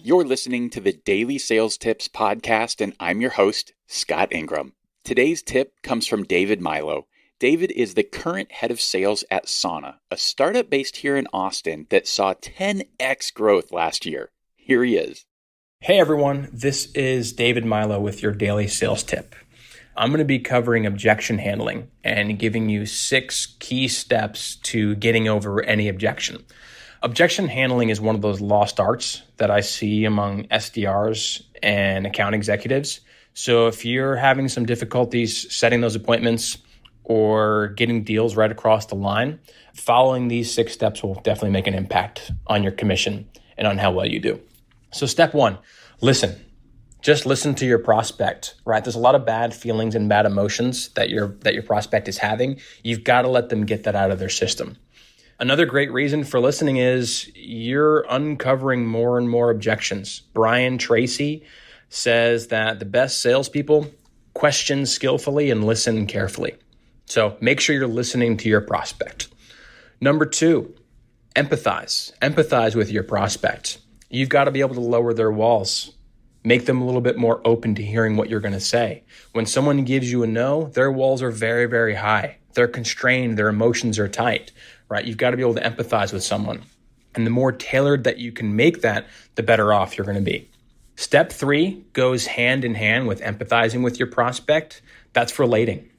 You're listening to the Daily Sales Tips podcast, and I'm your host, Scott Ingram. Today's tip comes from David Milo. David is the current head of sales at Sauna, a startup based here in Austin that saw 10x growth last year. Here he is. Hey everyone, this is David Milo with your Daily Sales Tip. I'm going to be covering objection handling and giving you 6 key steps to getting over any objection. Objection handling is one of those lost arts that I see among SDRs and account executives. So if you're having some difficulties setting those appointments or getting deals right across the line, following these 6 steps will definitely make an impact on your commission and on how well you do. So step 1, listen. Just listen to your prospect, right? There's a lot of bad feelings and bad emotions that your prospect is having. You've got to let them get that out of their system. Another great reason for listening is you're uncovering more and more objections. Brian Tracy says that the best salespeople question skillfully and listen carefully. So make sure you're listening to your prospect. Number 2, empathize. Empathize with your prospect. You've got to be able to lower their walls. Make them a little bit more open to hearing what you're going to say. When someone gives you a no, their walls are very, very high. They're constrained. Their emotions are tight, right? You've got to be able to empathize with someone. And the more tailored that you can make that, the better off you're going to be. Step 3 goes hand in hand with empathizing with your prospect. That's relating.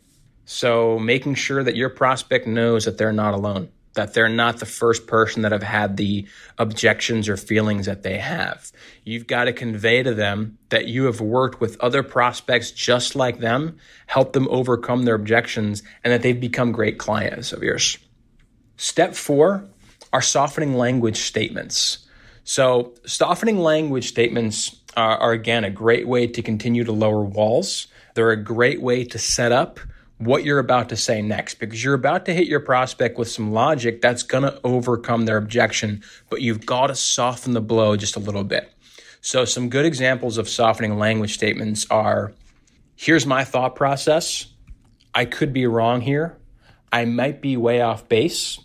So making sure that your prospect knows that they're not alone, that they're not the first person that have had the objections or feelings that they have. You've got to convey to them that you have worked with other prospects just like them, help them overcome their objections, and that they've become great clients of yours. Step 4 are softening language statements. So softening language statements are again, a great way to continue to lower walls. They're a great way to set up what you're about to say next, because you're about to hit your prospect with some logic that's going to overcome their objection, but you've got to soften the blow just a little bit. So some good examples of softening language statements are, here's my thought process. I could be wrong here. I might be way off base.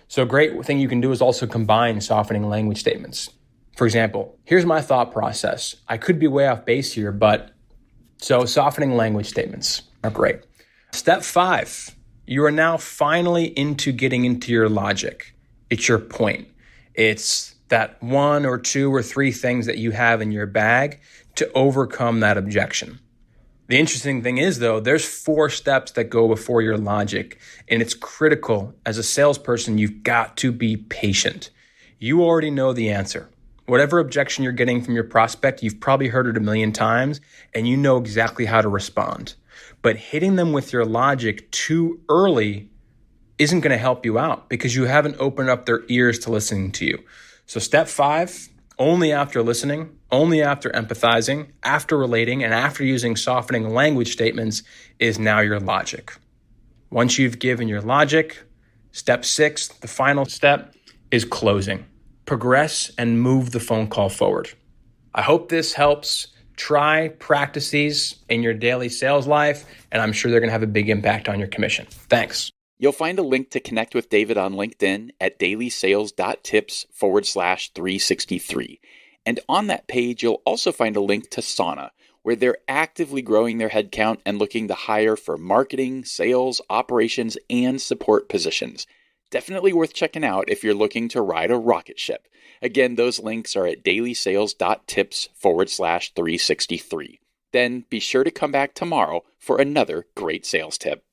So a great thing you can do is also combine softening language statements. For example, here's my thought process. I could be way off base here, but so softening language statements are great. Step 5, you are now finally into getting into your logic. It's your point. It's that 1 or 2 or 3 things that you have in your bag to overcome that objection. The interesting thing is, though, there's 4 steps that go before your logic, and it's critical. As a salesperson, you've got to be patient. You already know the answer. Whatever objection you're getting from your prospect, you've probably heard it a million times, and you know exactly how to respond. But hitting them with your logic too early isn't going to help you out because you haven't opened up their ears to listening to you. So step 5, only after listening, only after empathizing, after relating, and after using softening language statements is now your logic. Once you've given your logic, step 6, the final step, is closing. Progress and move the phone call forward. I hope this helps. Try, practice these in your daily sales life, and I'm sure they're going to have a big impact on your commission. Thanks. You'll find a link to connect with David on LinkedIn at dailysales.tips/363. And on that page, you'll also find a link to Sauna, where they're actively growing their headcount and looking to hire for marketing, sales, operations, and support positions. Definitely worth checking out if you're looking to ride a rocket ship. Again, those links are at dailysales.tips/363. Then be sure to come back tomorrow for another great sales tip.